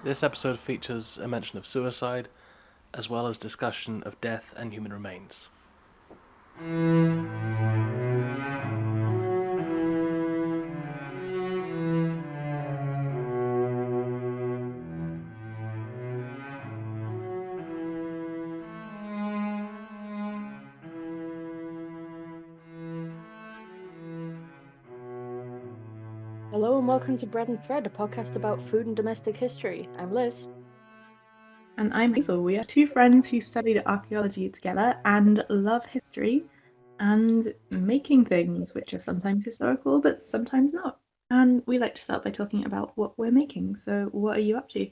This episode features a mention of suicide, as well as discussion of death and human remains. Hello and welcome to Bread and Thread, a podcast about food and domestic history. I'm Liz. And I'm Hazel. We are two friends who studied archaeology together and love history and making things, which are sometimes historical but sometimes not. And we like to start by talking about what we're making. So, what are you up to?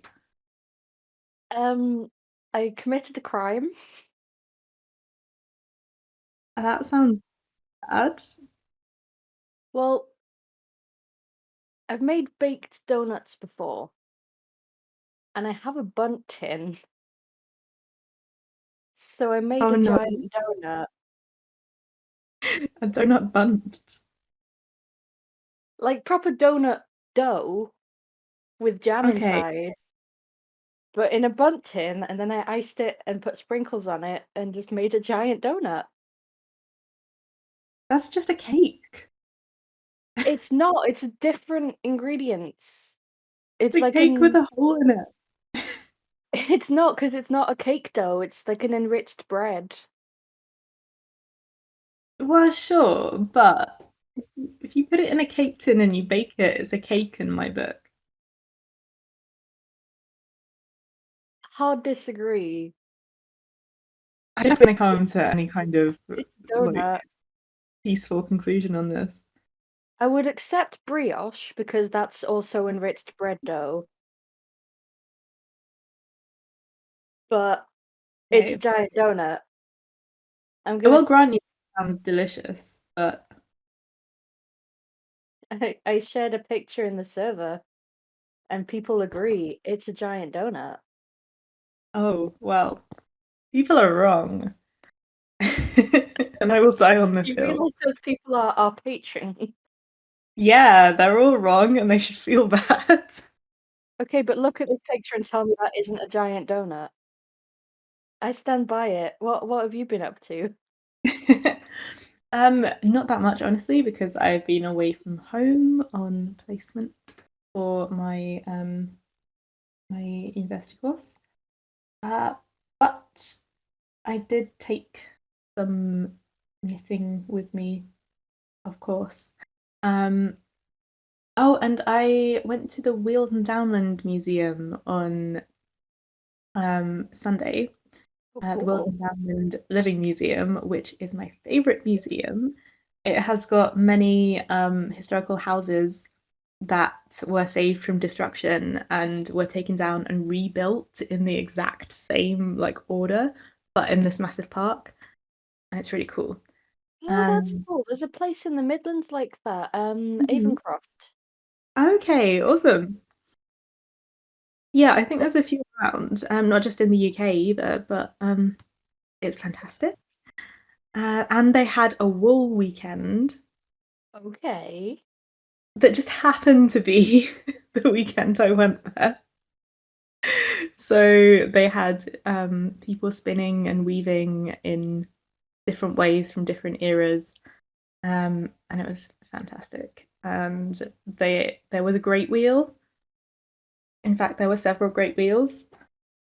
Um, I committed a crime. That sounds bad. Well, I've made baked donuts before, and I have a bundt tin, so I made Oh a no, giant donut, a donut bunt. like proper donut dough with jam Okay, inside, but in a bundt tin, and then I iced it and put sprinkles on it and just made a giant donut. that's just a cake. It's not, it's different ingredients. It's It's a like cake with an a hole in it. It's not because it's not a cake dough, it's like an enriched bread. Well, sure, but if you put it in a cake tin and you bake it, it's a cake in my book. Hard disagree. I don't think I come to any kind of It's donut. like peaceful conclusion on this. I would accept brioche because that's also enriched bread dough, but it's a Okay. giant donut. I'm I gonna. will grant you it sounds delicious, but I shared a picture in the server, and people agree it's a giant donut. oh well, people are wrong. And I will die on this You hill. realize those people are our patron. Yeah, they're all wrong and they should feel bad. Okay, but look at this picture and tell me that isn't a giant donut. I stand by it. What have you been up to? Not that much honestly, because I've been away from home on placement for my university course. Uh, but I did take some knitting with me, of course. Um, oh, and I went to the Weald and Downland Museum on Sunday, Oh, the Weald cool. and Downland Living Museum, which is my favorite museum. It has got many historical houses that were saved from destruction and were taken down and rebuilt in the exact same like order, but in this massive park, and it's really cool. Oh, that's Um, cool. There's a place in the Midlands like that, mhm. Avon. Okay, awesome. Yeah, I think Oh, there's a few around, not just in the UK either, but it's fantastic. And they had a wool weekend okay. that just happened to be the weekend I went there. So they had people spinning and weaving in different ways from different eras, and it was fantastic. And there was a great wheel. In fact, there were several great wheels.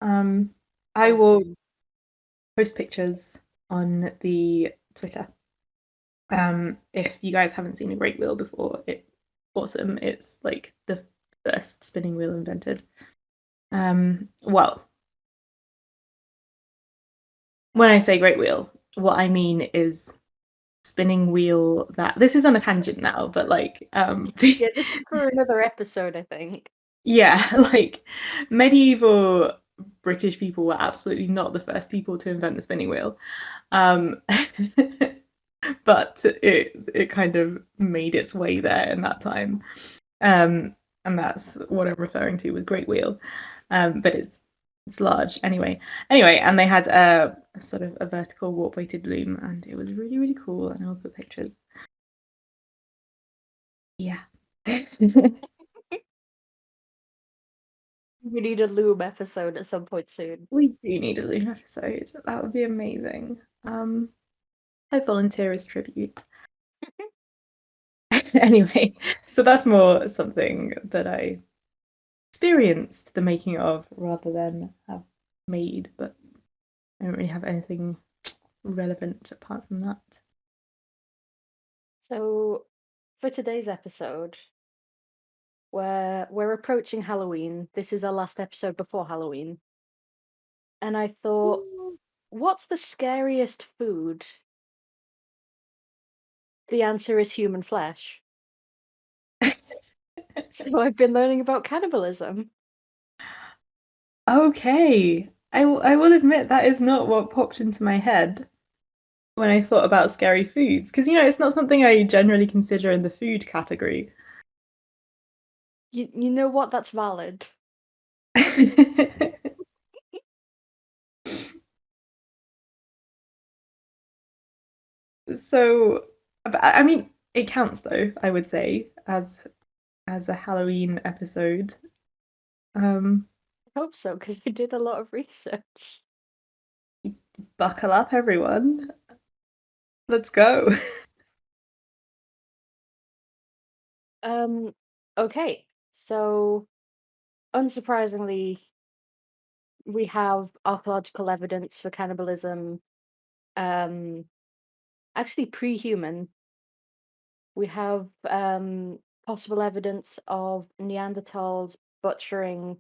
Um, I will Awesome. post pictures on the Twitter. If you guys haven't seen a great wheel before, it's awesome. It's like the first spinning wheel invented. Well, when I say great wheel, what I mean is spinning wheel that this is on a tangent now, but like Yeah, this is for another episode, I think. yeah, like medieval British people were absolutely not the first people to invent the spinning wheel. Um, but it kind of made its way there in that time. Um, and that's what I'm referring to with Great Wheel. But it's large anyway. Anyway, and they had a sort of a vertical warp weighted loom, and it was really really cool. And I'll put pictures. Yeah. We need a Loom episode at some point soon. We do need a Loom episode. That would be amazing. I volunteer as tribute. Anyway, so that's more something that I experienced the making of rather than have made, but I don't really have anything relevant apart from that. So, for today's episode, we're approaching Halloween. This is our last episode before Halloween. And I thought, what's the scariest food? The answer is human flesh. So I've been learning about cannibalism. Okay, I will admit that is not what popped into my head when I thought about scary foods, because it's not something I generally consider in the food category. You know what? That's valid. So, but I mean, it counts though, I would say, as a Halloween episode. Um, I hope so, because I did a lot of research. Buckle up, everyone. Let's go. Um, okay, so unsurprisingly, we have archaeological evidence for cannibalism. Um, actually, pre-human. We have possible evidence of Neanderthals butchering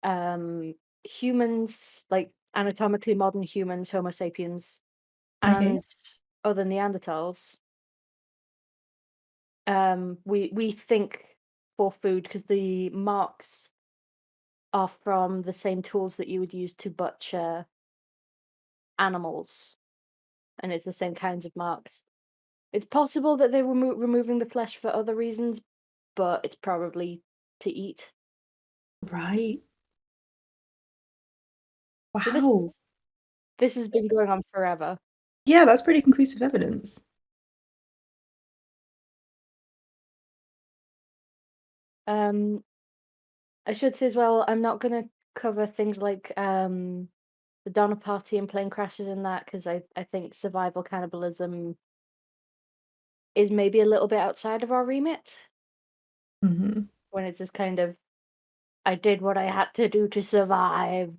um, humans, like anatomically modern humans, Homo sapiens, Okay. and other Neanderthals. We think for food because the marks are from the same tools that you would use to butcher animals, and it's the same kinds of marks. It's possible that they were removing the flesh for other reasons, but it's probably to eat. Right. So Wow. this has been going on forever. Yeah, that's pretty conclusive evidence. Um, I should say as well, I'm not gonna cover things like the Donner Party and plane crashes and that because I think survival cannibalism is maybe a little bit outside of our remit Hmm. when it's just kind of I did what I had to do to survive.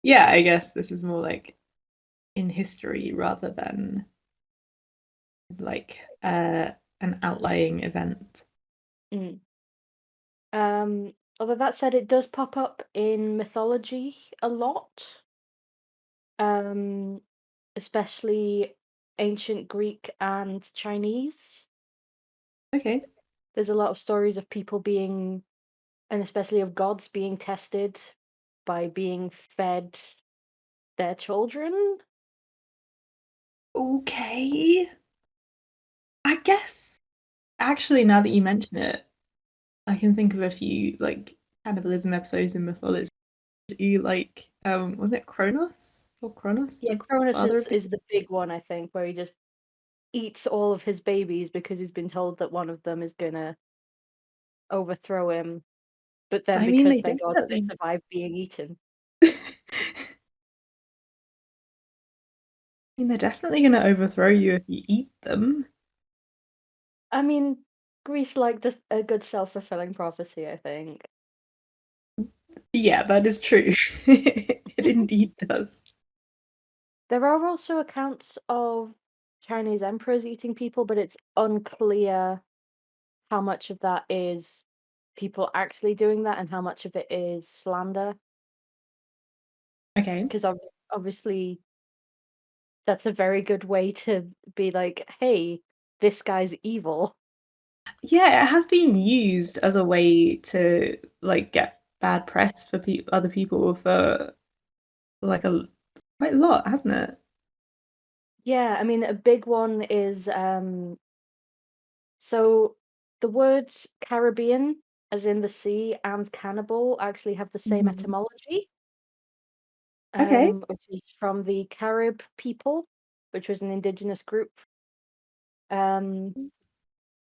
Yeah, I guess this is more like in history rather than like an outlying event. Mm. Although that said, it does pop up in mythology a lot, um, especially ancient Greek and Chinese. Okay. There's a lot of stories of people being, and especially of gods being tested by being fed their children. Okay. I guess actually now that you mention it, I can think of a few like cannibalism episodes in mythology. Like was it Kronos or Kronos, Yeah, the Cronus father of the is the big one, I think, where he just eats all of his babies because he's been told that one of them is gonna overthrow him. But then I mean because they they're gods, they definitely survive being eaten. I mean they're definitely gonna overthrow you if you eat them. I mean, Greece liked a good self-fulfilling prophecy, I think. Yeah, that is true. It indeed does. There are also accounts of Chinese emperors eating people, but it's unclear how much of that is people actually doing that and how much of it is slander. Okay. Because obviously, that's a very good way to be like, hey, this guy's evil. Yeah, it has been used as a way to like get bad press for other people for like quite a lot, hasn't it? Yeah, I mean, a big one is so the words Caribbean, as in the sea, and cannibal actually have the same Mhm. etymology, Okay. which is from the Carib people, which was an indigenous group um,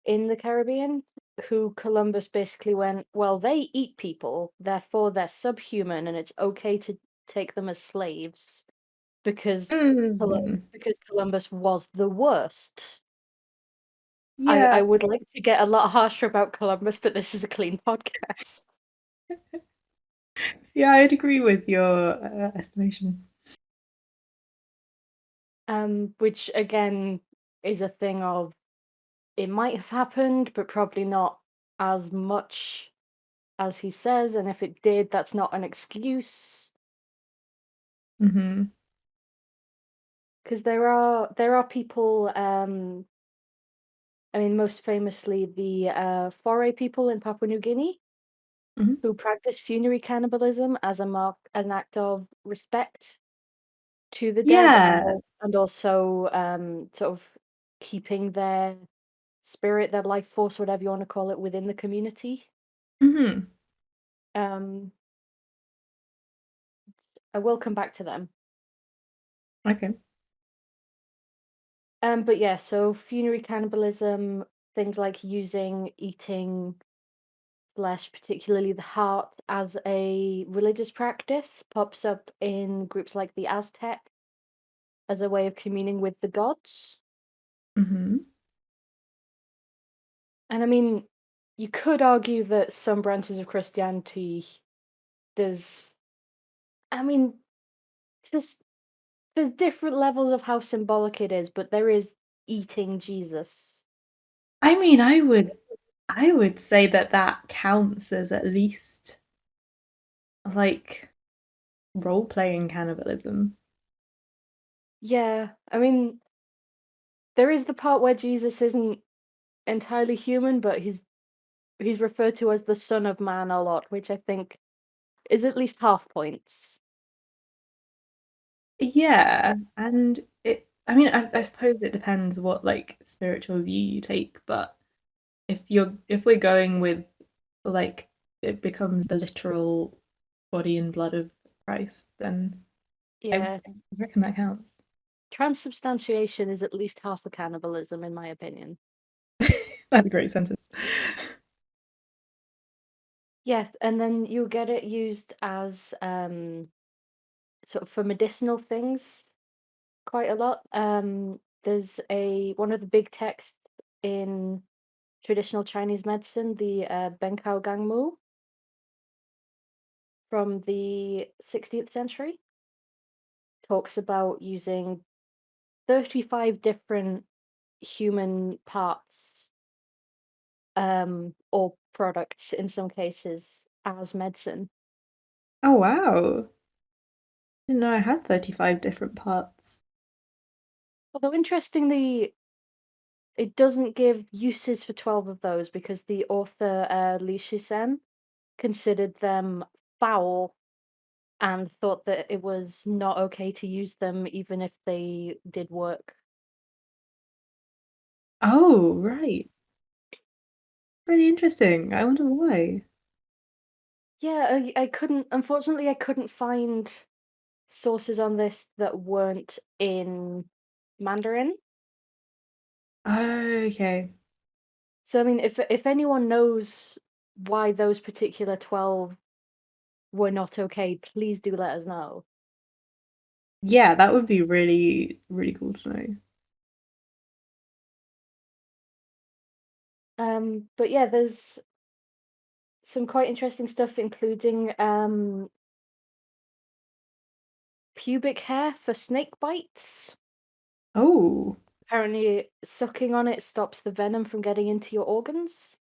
in the Caribbean. who Columbus basically went, well, they eat people, therefore they're subhuman, and it's okay to take them as slaves because Mm. because Columbus was the worst. I Yeah, would like to get a lot harsher about Columbus, but this is a clean podcast. yeah, I'd agree with your estimation. Which again is a thing of it might have happened, but probably not as much as he says, and if it did, that's not an excuse. Hmm. Because there are people, I mean, most famously the Foray people in Papua New Guinea Hmm. who practice funerary cannibalism as as an act of respect to the dead, Yeah. and also sort of keeping their spirit, their life force, whatever you want to call it, within the community. Hmm. Um, I will come back to them. Okay. But yeah, so funerary cannibalism, things like eating flesh, particularly the heart, as a religious practice, pops up in groups like the Aztec as a way of communing with the gods. Hmm. And I mean, you could argue that some branches of Christianity, there's, I mean, it's just, there's different levels of how symbolic it is, but there is eating Jesus. I mean, I would say that that counts as at least like role-playing cannibalism. Yeah, I mean, there is the part where Jesus isn't entirely human, but he's referred to as the Son of Man a lot, which I think is at least half points. Yeah, and I mean, I suppose it depends what like spiritual view you take, but if we're going with like it becomes the literal body and blood of Christ, then I Yeah, reckon that counts. transubstantiation is at least half a cannibalism, in my opinion. That's a great sentence. Yeah, and then you'll get it used as sort of for medicinal things quite a lot. There's a one of the big texts in traditional Chinese medicine, the Benkao Gangmu from the 16th century, talks about using 35 different human parts or products in some cases as medicine. Oh wow. Didn't know I had 35 different parts. Although interestingly, it doesn't give uses for 12 of those because the author Li Shisen considered them foul and thought that it was not okay to use them even if they did work. Oh, right. Really interesting. I wonder why. Yeah, I couldn't, unfortunately, I couldn't find sources on this that weren't in Mandarin. Okay. So I mean, if anyone knows why those particular 12 were not okay, please do let us know. Yeah, that would be really, really cool to know. But yeah, there's some quite interesting stuff, including pubic hair for snake bites. Oh, Apparently, sucking on it stops the venom from getting into your organs.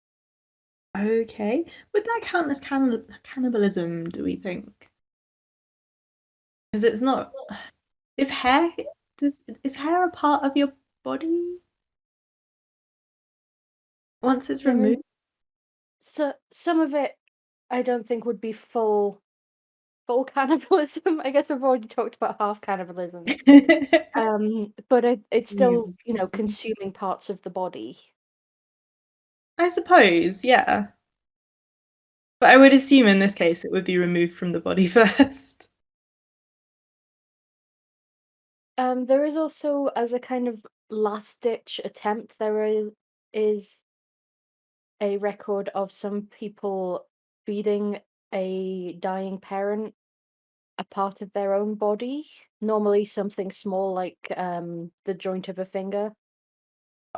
okay. Would that count as cannibalism, do we think? Because it's not. Is hair is hair a part of your body once it's Yeah, I mean, removed? so some of it I don't think would be full cannibalism. I guess we've already talked about half cannibalism. But it's Yeah. still, consuming parts of the body. I suppose, yeah. But I would assume in this case it would be removed from the body first. There is also, as a kind of last ditch attempt, there is a record of some people feeding a dying parent a part of their own body, normally something small like the joint of a finger,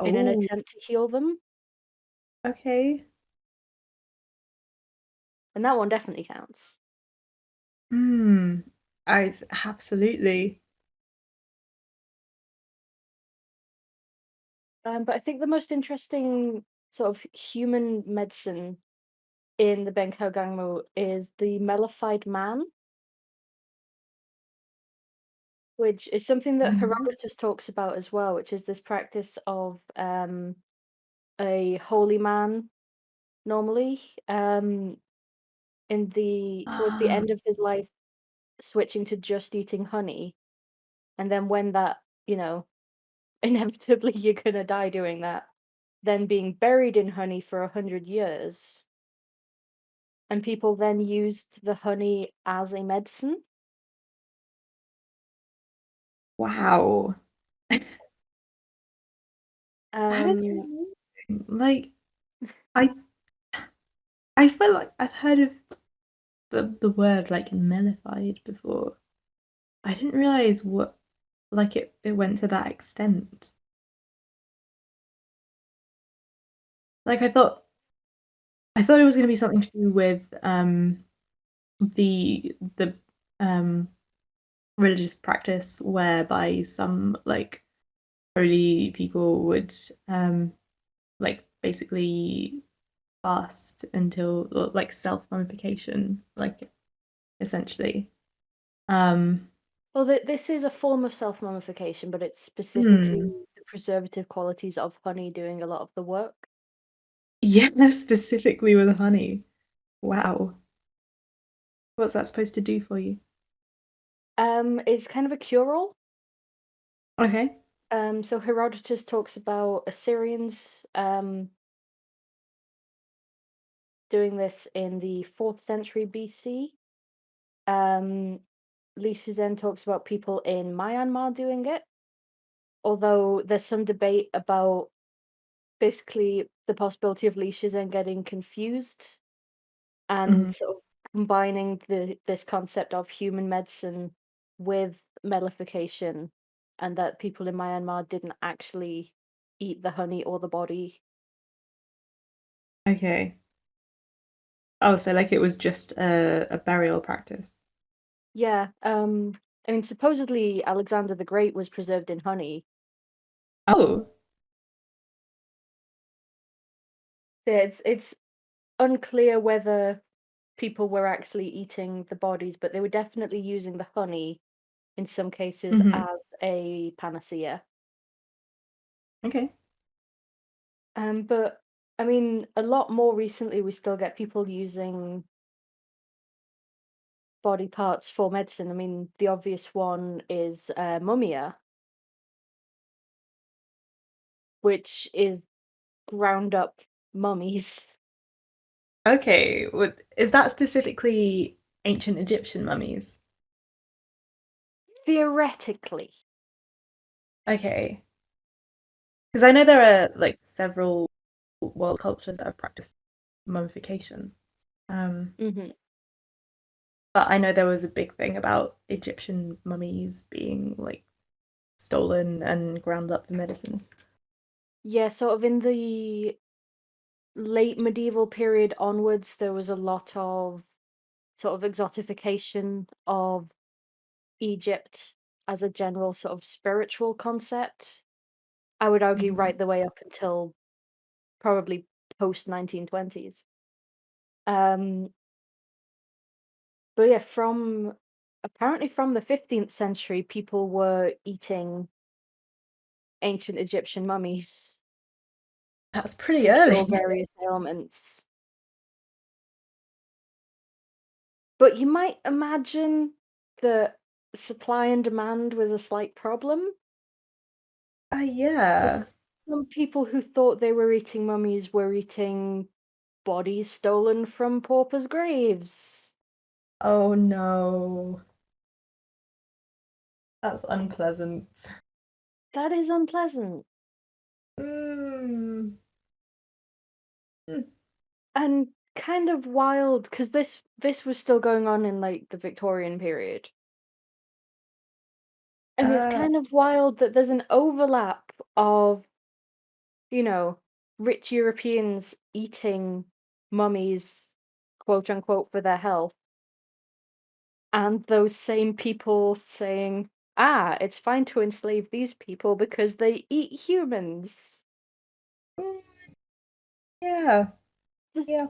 in an Oh, attempt to heal them. okay. And that one definitely counts. Hmm. Absolutely. But I think the most interesting sort of human medicine in the Benko Gangmu is the mellified man, which is something that Mhm. Herodotus talks about as well, which is this practice of a holy man normally in the towards the Ah, end of his life switching to just eating honey, and then when that, you know, inevitably you're gonna die doing that, then being buried in honey for 100 years, and people then used the honey as a medicine. wow. That is Um, amazing. Like, I I feel like I've heard of the word like mellified before. I didn't realize what like it went to that extent. Like I thought it was going to be something to do with the um religious practice whereby some like holy people would like basically fast until like self-mummification, like essentially. Um, well, this is a form of self-mummification, but it's specifically hmm. the preservative qualities of honey doing a lot of the work. Yeah, specifically with honey. Wow. What's that supposed to do for you? It's kind of a cure-all. Okay. So Herodotus talks about Assyrians doing this in the 4th century BC. Um, Li Shizhen talks about people in Myanmar doing it, although there's some debate about basically the possibility of Li Shizhen getting confused and Hmm. sort of combining this concept of human medicine with mellification, and that people in Myanmar didn't actually eat the honey or the body. Okay. Oh, so like it was just a burial practice. Yeah, I mean, supposedly Alexander the Great was preserved in honey. Oh. Yeah, it's unclear whether people were actually eating the bodies, but they were definitely using the honey in some cases Hmm. as a panacea. Okay. But I mean, a lot more recently, we still get people using body parts for medicine. I mean, the obvious one is mummia, which is ground up mummies. Okay. Is that specifically ancient Egyptian mummies? Theoretically. Okay. Because I know there are like several world cultures that have practiced mummification. Um, Hmm. but I know there was a big thing about Egyptian mummies being like stolen and ground up for medicine. Yeah, sort of in the late medieval period onwards, there was a lot of sort of exotification of Egypt as a general sort of spiritual concept. I would argue Hmm. right the way up until probably post 1920s. Um, but yeah, from apparently from the 15th century, people were eating ancient Egyptian mummies That's pretty to cure early. various ailments. But you might imagine that supply and demand was a slight problem. So Yeah. some people who thought they were eating mummies were eating bodies stolen from paupers' graves. Oh no. That's unpleasant. That is unpleasant. Mm. Mm. And kind of wild because this was still going on in like the Victorian period. And it's Uh, kind of wild that there's an overlap of, you know, rich Europeans eating mummies, quote unquote, for their health, and those same people saying, ah, it's fine to enslave these people because they eat humans. mm, yeah, There's, yeah,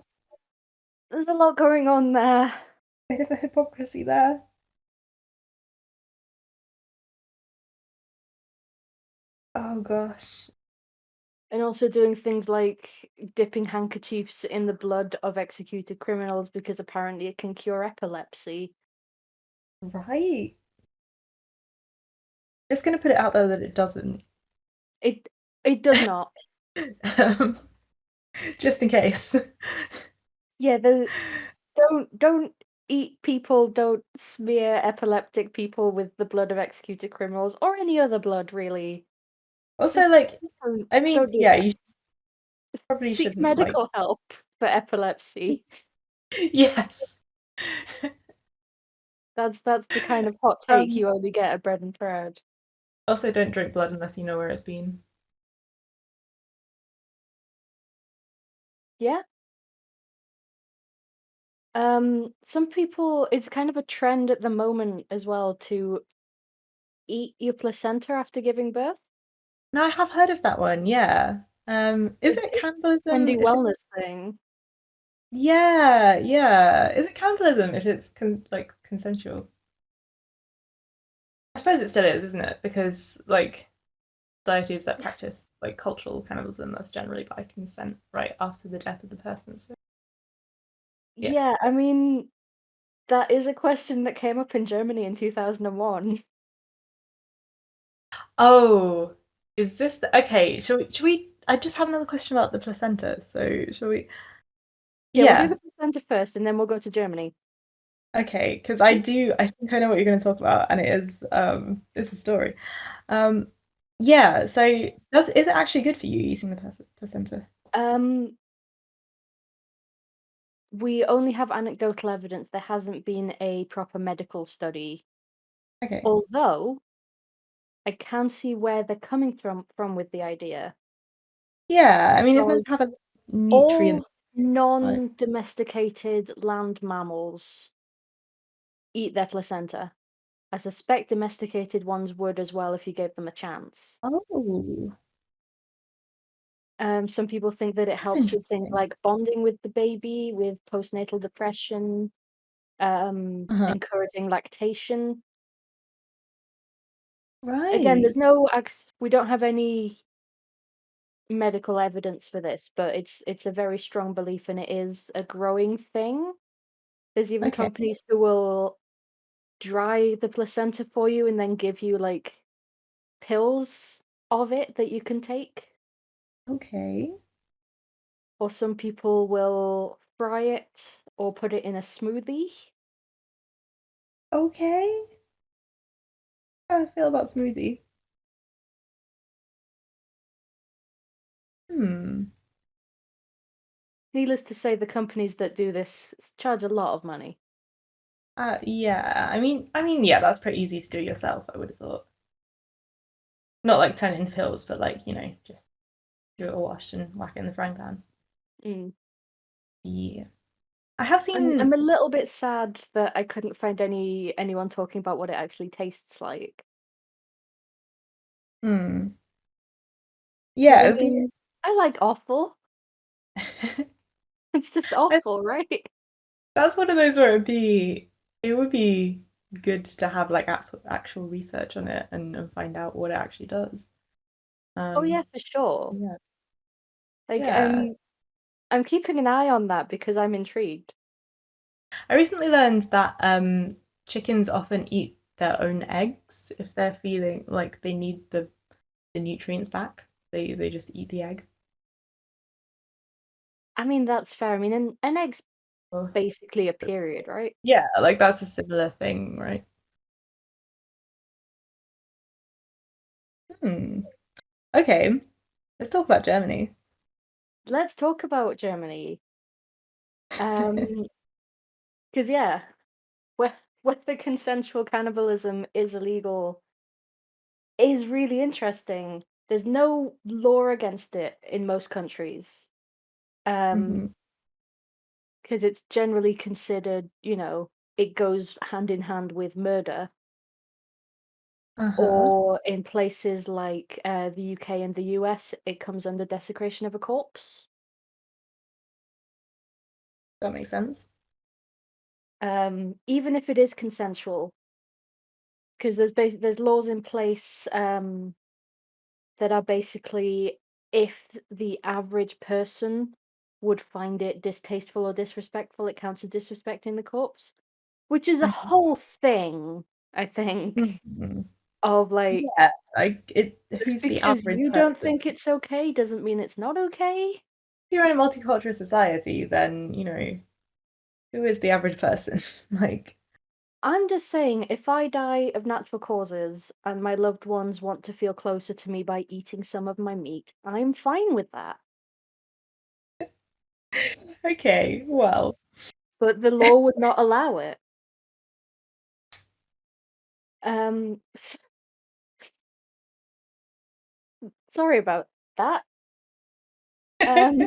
there's a lot going on there. bit of a hypocrisy there. Oh gosh. And also doing things like dipping handkerchiefs in the blood of executed criminals because apparently it can cure epilepsy. Right. Just gonna put it out there that it doesn't. It it does not. Um, just in case. Yeah, the don't eat people, don't smear epileptic people with the blood of executed criminals or any other blood really. Also, Just, like, just I mean, don't do yeah, that. you probably Seek shouldn't, like, medical help for epilepsy. yes. That's the kind of hot take Um, you only get at Bread and Bread. also, don't drink blood unless you know where it's been. Yeah. Some people, it's kind of a trend at the moment as well to eat your placenta after giving birth. No, I have heard of that one, yeah. Is it It's a cannibalism trendy if it's wellness thing. yeah, yeah. Is it cannibalism if it's like consensual? I suppose it still is, isn't it? Because like societies that practice like cultural cannibalism, that's generally by consent right after the death of the person. So yeah. Yeah, I mean, that is a question that came up in Germany in 2001. Oh, is this okay? Shall we? I just have another question about the placenta. So shall we? Yeah, we'll do the Yeah. placenta first and then we'll go to Germany. Okay, because I think I know what you're going to talk about, and it is it's a story. Um, yeah. So is it actually good for you eating the placenta? Um, we only have anecdotal evidence. There hasn't been a proper medical study. Okay. Although I can see where they're coming from with the idea. Yeah. I mean, it's meant Because to have a nutrient. all Like, non-domesticated land mammals eat their placenta. I suspect domesticated ones would as well if you gave them a chance. oh, Some people think that it that's helps with things interesting. like bonding with the baby, with postnatal depression, Uh-huh. encouraging lactation. Again, Right. there's no we don't have any medical evidence for this, but it's a very strong belief and it is a growing thing. There's even Okay. companies who will dry the placenta for you and then give you like pills of it that you can take. Okay. Or some people will fry it or put it in a smoothie. Okay. How do I feel about smoothie? Hmm. Needless to say, the companies that do this charge a lot of money. Yeah. Yeah. That's pretty easy to do yourself, I would have thought. Not like turn it into pills, but like just do it all wash and whack it in the frying pan. Mm. Yeah. I have I'm seen. a little bit sad that I couldn't find anyone talking about what it actually tastes like. Hmm. Because Yeah. I It would be. mean, I like offal. It's just awful, right? That's one of those where it would be good to have like actual research on it and find out what it actually does. Oh yeah, Um, for sure. yeah, Like yeah. I'm keeping an eye on that because I'm intrigued. I recently learned that chickens often eat their own eggs if they're feeling like they need the nutrients back. They just eat the egg. I mean, that's fair. I mean, an egg's Oh. basically a period, right? Yeah, like that's a similar thing, right? Hmm. Okay, let's talk about Germany. let's talk about Germany. Um, because yeah, where whether consensual cannibalism is illegal is really interesting. There's no law against it in most countries. Hmm. Because it's generally considered, it goes hand in hand with murder. Uh-huh. Or in places like the UK and the US, it comes under desecration of a corpse. That makes sense. Even if it is consensual, because there's laws in place that are basically if the average person would find it distasteful or disrespectful, it counts as disrespecting the corpse, which is a Okay. whole thing, I think, Mhm. of like Yeah, like just who's the because average you don't person? think it's okay doesn't mean it's not okay. If you're in a multicultural society, then, who is the average person? Like, I'm just saying, if I die of natural causes and my loved ones want to feel closer to me by eating some of my meat, I'm fine with that. okay, well, But the law would not allow it. Um, sorry about that. Um,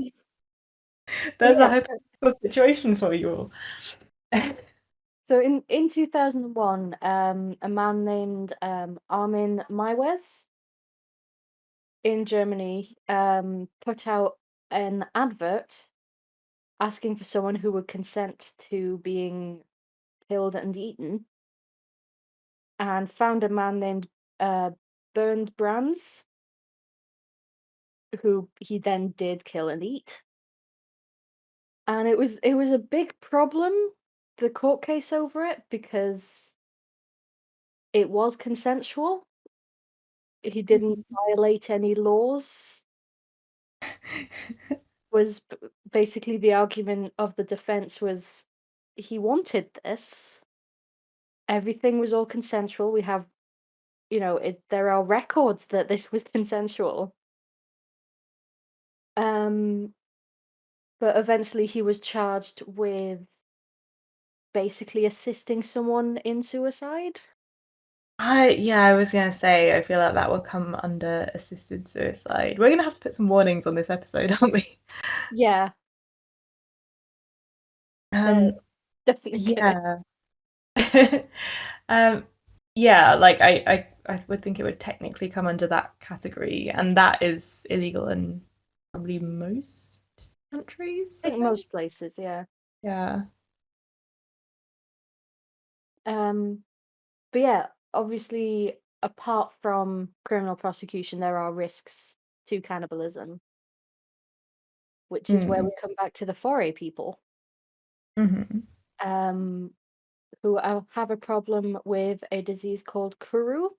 but there's a yeah, hypothetical situation for you all. so in 2001, a man named Armin Maiwes in Germany put out an advert asking for someone who would consent to being killed and eaten, and found a man named uh, Bernd Brands, who he then did kill and eat. And it was a big problem, the court case over it, because it was consensual. He didn't violate any laws. Was basically the argument of the defense was he wanted this. Everything was all consensual. We have, there are records that this was consensual. Um, but eventually he was charged with basically assisting someone in suicide. I was gonna say, I feel like that will come under assisted suicide. We're gonna have to put some warnings on this episode, aren't we? Yeah, uh, Um, definitely gonna. yeah. Um, yeah, like I would think it would technically come under that category, and that is illegal in probably most countries, I I think think. most places, yeah. Yeah. Um, but yeah, obviously, apart from criminal prosecution, there are risks to cannibalism, which is where Mm. we come back to the foray people, Hmm. um, who have a problem with a disease called kuru,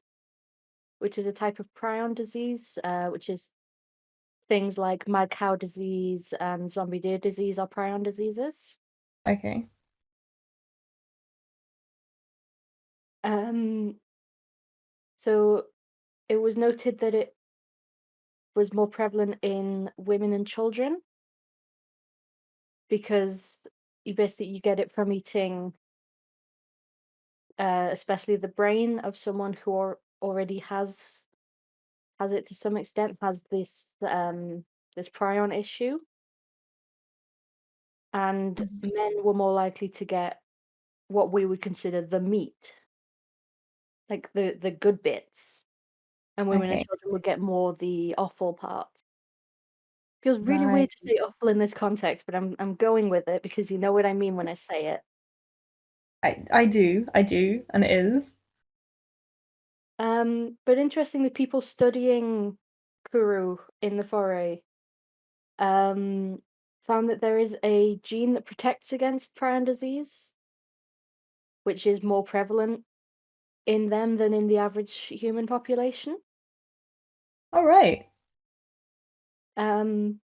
which is a type of prion disease, which is things like mad cow disease and zombie deer disease are prion diseases. Okay. Um, so it was noted that it was more prevalent in women and children because you get it from eating, especially the brain of someone who already has it to some extent, has this prion issue, and Mhm. men were more likely to get what we would consider the meat, like the good bits, and women and Okay. children would get more the offal part. Feels really weird Right. to say offal in this context, but I'm going with it because you know what I mean when I say it. I do, and it is. But interestingly, people studying Kuru in the foray um, found that there is a gene that protects against prion disease, which is more prevalent in them than in the average human population. All right. Um,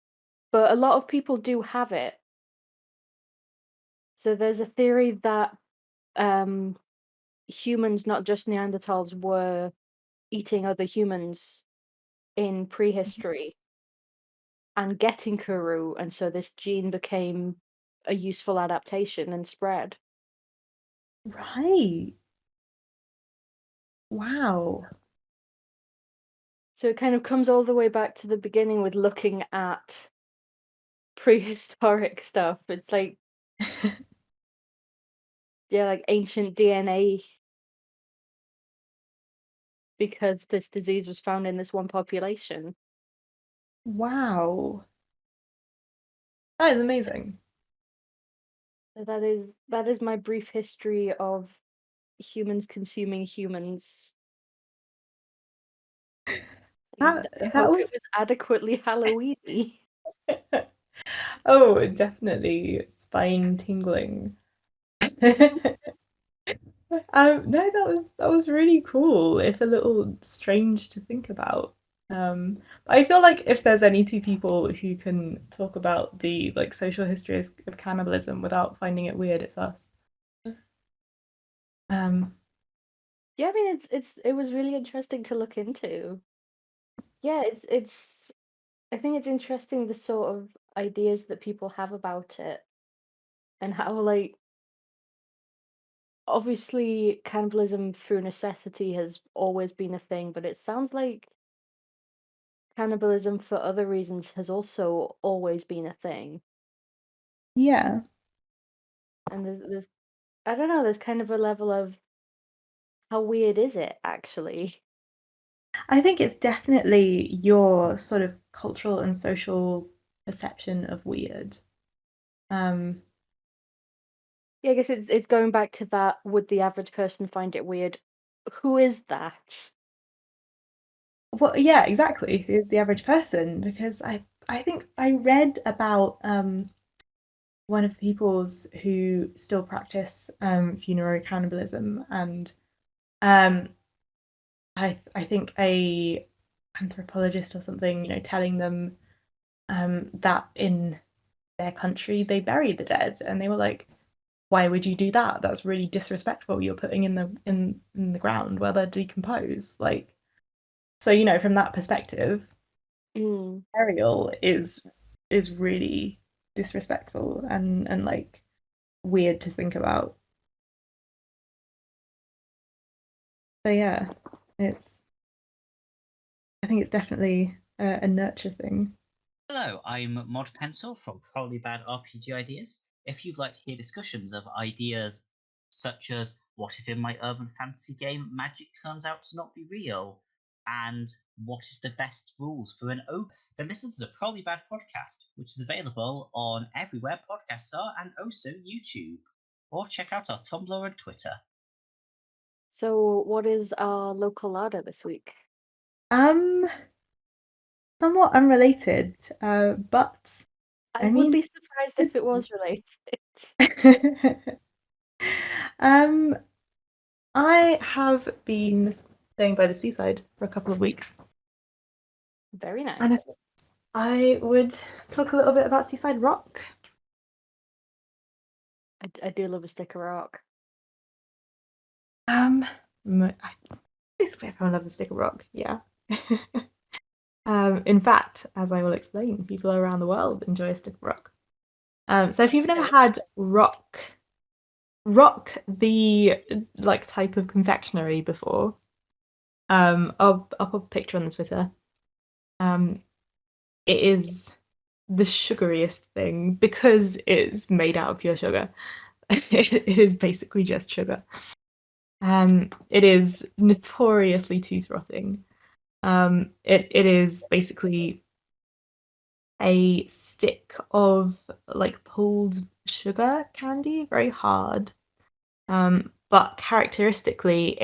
but a lot of people do have it. So there's a theory that um, humans, not just Neanderthals, were eating other humans in prehistory. and getting Kuru, and so this gene became a useful adaptation and spread. Right. Wow. So it kind of comes all the way back to the beginning with looking at prehistoric stuff. It's like, yeah, like ancient DNA, because this disease was found in this one population. Wow. That is amazing. So that is my brief history of humans consuming humans. And I That hope it was was adequately Halloweeny. oh, definitely spine tingling. No, that was really cool, if a little strange to think about. But I feel like if there's any two people who can talk about the like social history of cannibalism without finding it weird, it's us. Um, Yeah, I mean it was really interesting to look into. Yeah, it's I think it's interesting the sort of ideas that people have about it and how like obviously cannibalism through necessity has always been a thing, but it sounds like cannibalism for other reasons has also always been a thing. yeah, And there's I don't know, there's kind of a level of how weird is it actually? I think it's definitely your sort of cultural and social perception of weird. Um, Yeah, I guess it's going back to that, would the average person find it weird? Who is that? well, yeah, exactly. Who's the average person? Because I think I read about one of the peoples who still practice funerary cannibalism, and um, I think a anthropologist or something, telling them that in their country they bury the dead, and they were like, "Why would you do that? That's really disrespectful. You're putting in the ground where they decompose." Like, so from that perspective, Mm. burial is really disrespectful and like weird to think about. So yeah, it's I think it's definitely a nurture thing. Hello, I'm Mod Pencil from Probably Bad RPG Ideas. If you'd like to hear discussions of ideas such as what if in my urban fantasy game magic turns out to not be real, and what is the best rules for an ogre, then listen to the Probably Bad podcast, which is available on everywhere podcasts are and also YouTube. Or check out our Tumblr and Twitter. So what is our local larder this week? Um, Somewhat unrelated, but I I would mean, be surprised if it was related. um, I have been staying by the seaside for a couple of weeks, Very and nice. I would talk a little bit about Seaside Rock. I do love a stick of rock. Um, Basically everyone loves a stick of rock, yeah. In fact, as I will explain, people around the world enjoy a stick of rock. So if you've never Okay. had rock the like type of confectionery before, I'll put a picture on the Twitter. It is the sugariest thing because it's made out of pure sugar. It is basically just sugar. It is notoriously tooth-rotting. It is basically a stick of like pulled sugar candy, very hard. But characteristically,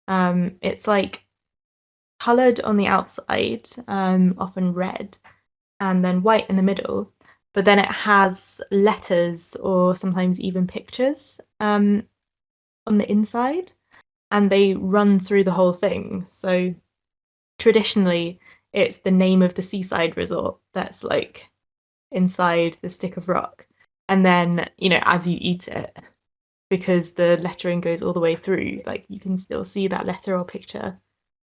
it's like colored on the outside, often red, and then white in the middle. But then it has letters or sometimes even pictures on the inside, and they run through the whole thing. So traditionally, it's the name of the seaside resort that's like inside the stick of rock. And then, as you eat it, because the lettering goes all the way through, like you can still see that letter or picture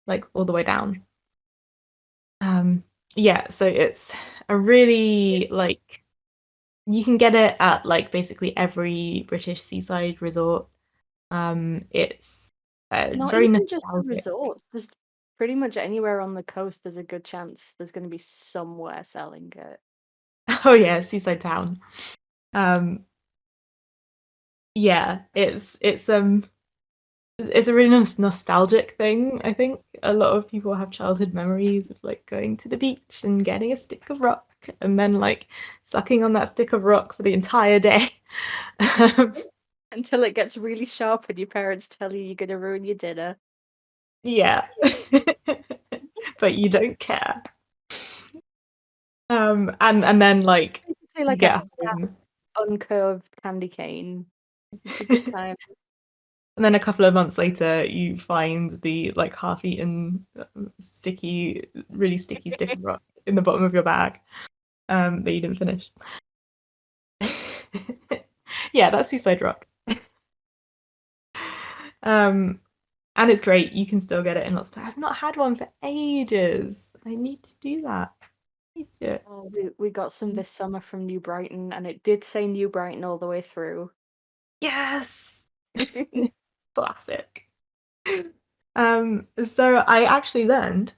like all the way down. yeah, so it's a really like you can get it at like basically every British seaside resort. It's Not very even just the nostalgic. resorts. Just pretty much anywhere on the coast, there's a good chance there's going to be somewhere selling it. Oh yeah, seaside town. Um, yeah, it's a really nostalgic thing. I think a lot of people have childhood memories of like going to the beach and getting a stick of rock and then like sucking on that stick of rock for the entire day. Until it gets really sharp and your parents tell you you're going to ruin your dinner. Yeah. But you don't care. And then like Basically you like a get fat, home uncurved candy cane. It's a good time. and then a couple of months later you find the like half-eaten sticky really sticky stick of rock in the bottom of your bag that you didn't finish. Yeah, that's Seaside Rock. And it's great. You can still get it in lots, but I've not had one for ages. I need to do that. I need to do it. Oh, we got some this summer from New Brighton, and it did say New Brighton all the way through. Yes, classic. So I actually learned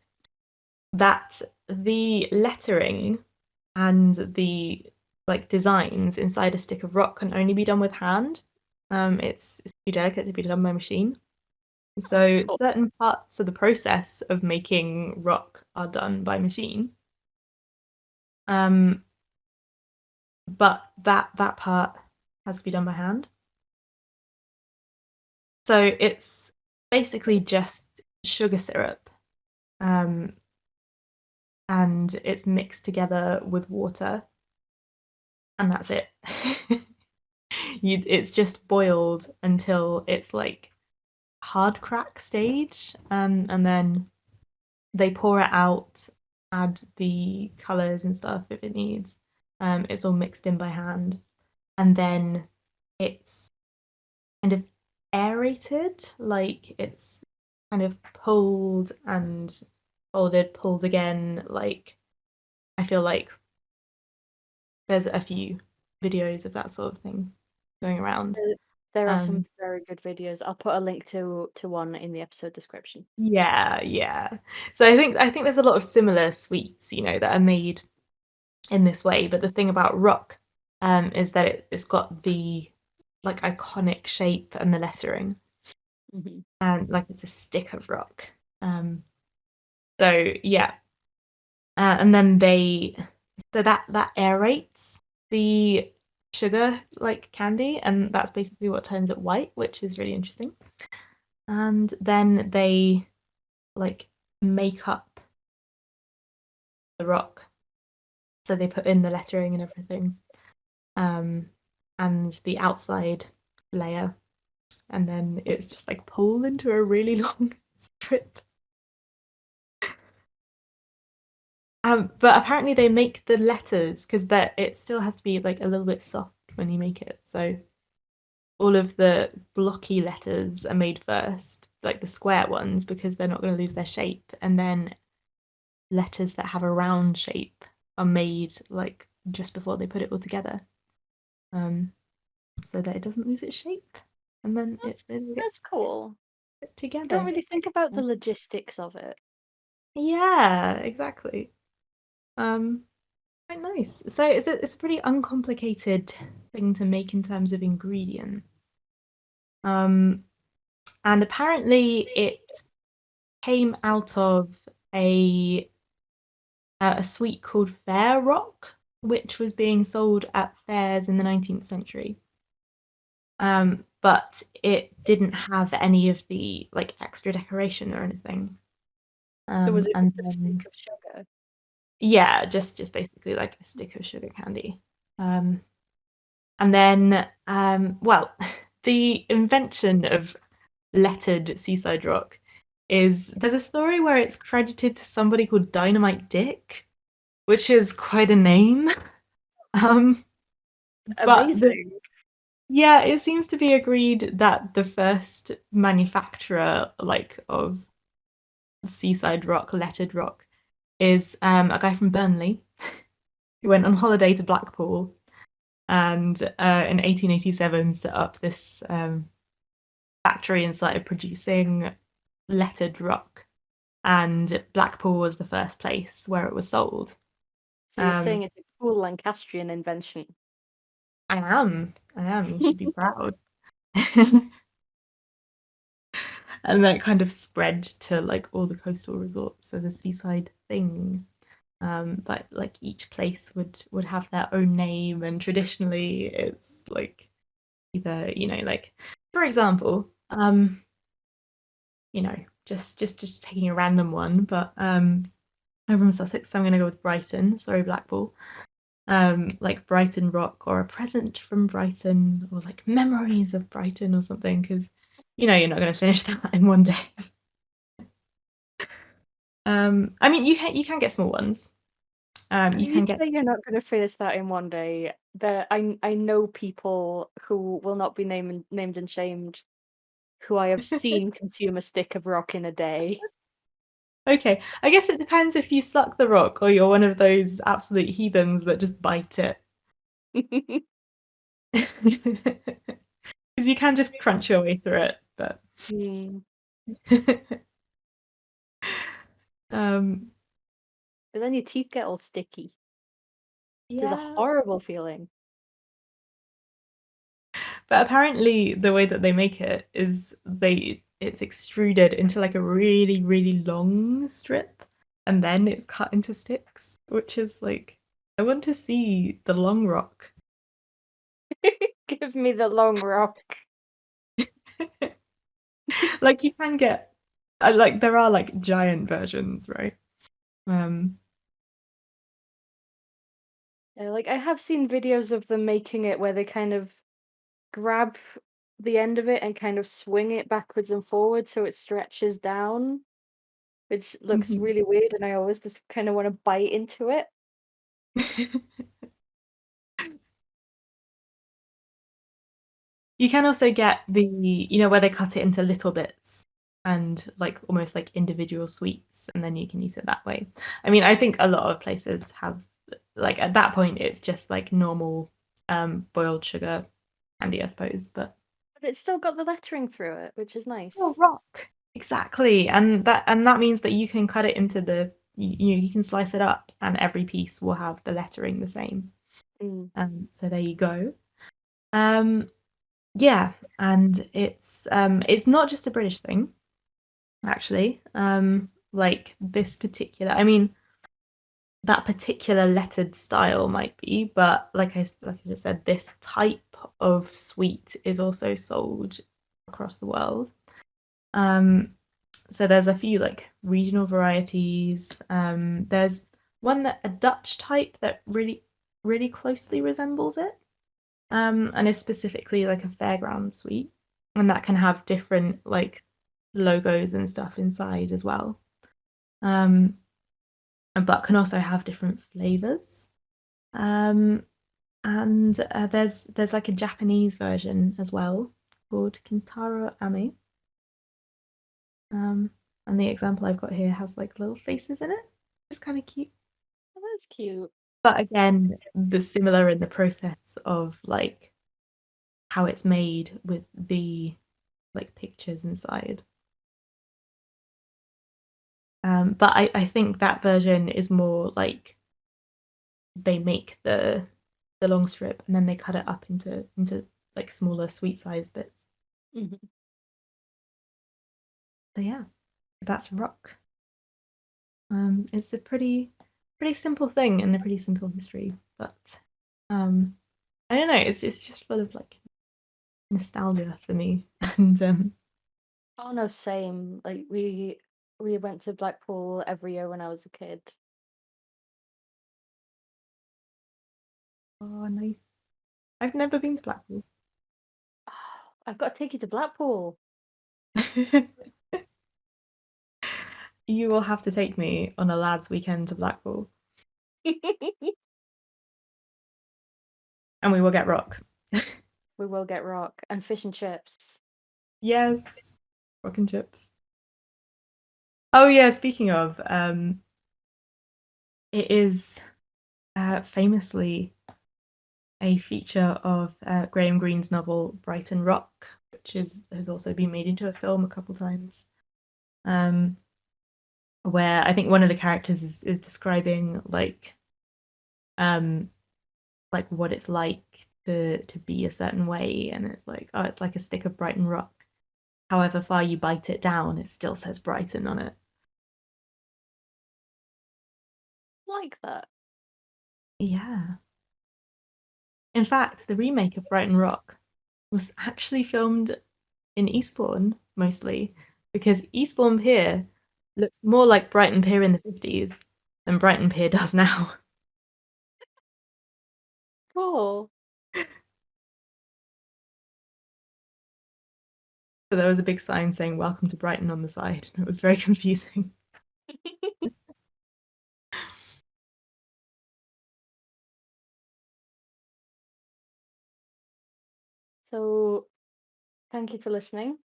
that the lettering and the like designs inside a stick of rock can only be done with hand. It's too delicate to be done by machine. So That's cool. certain parts of the process of making rock are done by machine. Um, but that part has to be done by hand. So it's basically just sugar syrup, and it's mixed together with water, and that's it. It's just boiled until it's like hard crack stage, and then they pour it out, add the colors and stuff if it needs. It's all mixed in by hand, and then it's kind of aerated, like it's kind of pulled and folded, pulled again. Like I feel like there's a few videos of that sort of thing going around. There are some Um, very good videos. I'll put a link to one in the episode description. yeah. So I think there's a lot of similar sweets, that are made in this way. But the thing about rock, is that it's got the like iconic shape and the lettering, Hmm. and like it's a stick of rock. So yeah, and then that aerates the sugar like candy, and that's basically what turns it white, which is really interesting. And then they like make up the rock, so they put in the lettering and everything, and the outside layer, and then it's just like pulled into a really long strip. But apparently they make the letters because it still has to be like a little bit soft when you make it. So all of the blocky letters are made first, like the square ones, because they're not going to lose their shape. And then letters that have a round shape are made like just before they put it all together, so that it doesn't lose its shape. And then it gets That's cool. put You don't together. really think about the logistics of it. Yeah, exactly. Quite nice. So it's a pretty uncomplicated thing to make in terms of ingredients. And apparently it came out of a sweet called Fair Rock, which was being sold at fairs in the 19th century. But it didn't have any of the like extra decoration or anything. So was it And just a then stick of sugar? yeah, just basically like a stick of sugar candy. And then, well, the invention of lettered Seaside Rock is there's a story where it's credited to somebody called Dynamite Dick, which is quite a name. Um, but Amazing. yeah, it seems to be agreed that the first manufacturer like of Seaside Rock, lettered rock, is a guy from Burnley who went on holiday to Blackpool and in 1887 set up this factory and started producing lettered rock. And Blackpool was the first place where it was sold. So you're saying it's a cool Lancastrian invention? I am. You should be proud. And then it kind of spread to like all the coastal resorts as a seaside thing. But like each place would have their own name, and traditionally it's like either, like for example, just taking a random one, but I'm from Sussex, so I'm gonna go with Brighton. Sorry, Blackpool. Like Brighton Rock or a present from Brighton or like memories of Brighton or something, because you're not going to finish that in one day. I mean, you can get small ones. You can get. Say you're not going to finish that in one day. I know people who will not be named and shamed, who I have seen consume a stick of rock in a day. Okay, I guess it depends if you suck the rock or you're one of those absolute heathens that just bite it. Because you can just crunch your way through it, but. But then your teeth get all sticky. It is a Yeah. horrible feeling. But apparently the way that they make it is it's extruded into like a really, really long strip and then it's cut into sticks, which is like, I want to see the long rock. Give me the long rock. Like you can get, like there are like giant versions, right? Yeah, like I have seen videos of them making it where they kind of grab the end of it and kind of swing it backwards and forwards so it stretches down, which looks Mhm. really weird, and I always just kind of want to bite into it. You can also get where they cut it into little bits and like almost like individual sweets, and then you can eat it that way. I mean, I think a lot of places have, like at that point it's just like normal boiled sugar candy, I suppose, but It's still got the lettering through it, which is nice. oh, rock. Exactly. And that means that you can cut it into you can slice it up and every piece will have the lettering the same. So there you go. Yeah, and it's not just a British thing, actually. Like this particular, I mean, that particular lettered style might be, but like I just said, this type of sweet is also sold across the world. So there's a few like regional varieties. There's a Dutch type that really, really closely resembles it. And is specifically like a fairground sweet, and that can have different like logos and stuff inside as well. But can also have different flavors. And there's like a Japanese version as well called Kintaro Ame. And the example I've got here has like little faces in it. It's kind of cute. Oh, that's cute. But again, the similar in the process of like how it's made with the like pictures inside. But I think that version is more like they make the long strip and then they cut it up into like smaller sweet sized bits. So yeah, that's rock. It's a pretty simple thing and a pretty simple history, but I don't know, it's just full of like nostalgia for me. And Oh no, same. Like we went to Blackpool every year when I was a kid. oh, nice. I've never been to Blackpool. I've got to take you to Blackpool. You will have to take me on a lads' weekend to Blackpool, and we will get rock. We will get rock and fish and chips. Yes, rock and chips. Oh yeah, speaking of, it is famously a feature of Graham Greene's novel Brighton Rock, which has also been made into a film a couple times. Where I think one of the characters is describing like what it's like to be a certain way, and it's like, oh, it's like a stick of Brighton Rock. However far you bite it down, it still says Brighton on it. Like that. Yeah. In fact, the remake of Brighton Rock was actually filmed in Eastbourne mostly, because Eastbourne Pier looked more like Brighton Pier in the 50s than Brighton Pier does now. Cool. So there was a big sign saying "Welcome to Brighton" on the side, and it was very confusing. So, thank you for listening.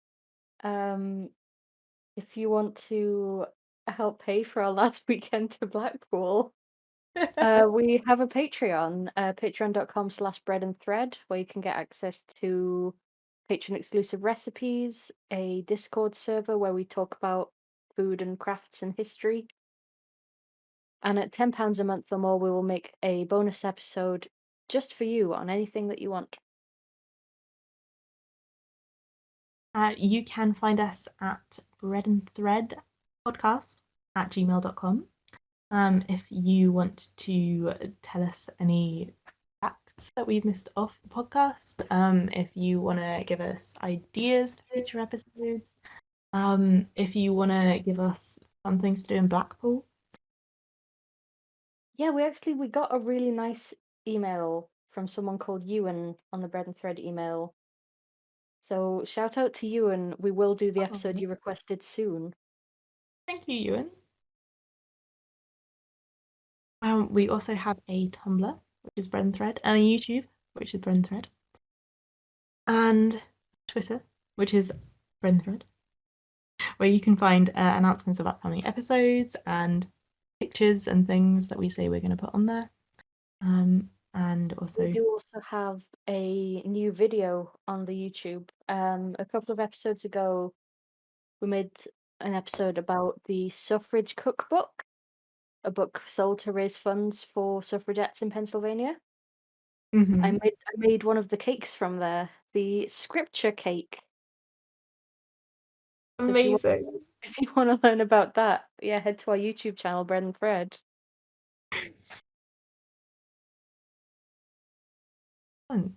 If you want to help pay for our last weekend to Blackpool, we have a Patreon, patreon.com/breadandthread, where you can get access to patron-exclusive recipes, a Discord server where we talk about food and crafts and history. And at £10 a month or more, we will make a bonus episode just for you on anything that you want. You can find us at breadandthreadpodcast@gmail.com. If you want to tell us any facts that we've missed off the podcast, if you want to give us ideas for future episodes, if you want to give us fun things to do in Blackpool. Yeah, we got a really nice email from someone called Ewan on the Bread and Thread email. So shout out to Ewan. We will do the episode Oh. you requested soon. Thank you, Ewan. We also have a Tumblr, which is Bread and Thread, and a YouTube, which is Bread and Thread, and Twitter, which is Bread and Thread, where you can find announcements of upcoming episodes and pictures and things that we say we're going to put on there. And also, We do also have a new video on the YouTube. A couple of episodes ago, we made an episode about the Suffrage Cookbook, a book sold to raise funds for suffragettes in Pennsylvania. I made one of the cakes from there, the scripture cake. So amazing. if you want to learn about that, yeah, head to our YouTube channel, Bread and Thread.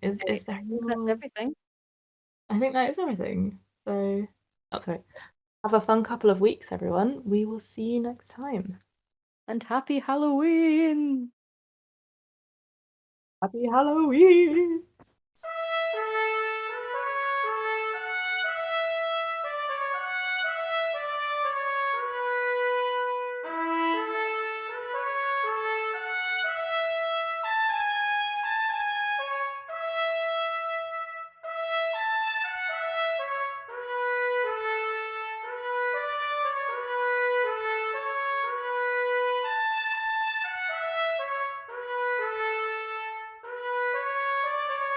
Is there That's more? everything. I think that is everything. So that's right. Have a fun couple of weeks, everyone. We will see you next time. And happy Halloween! Happy Halloween!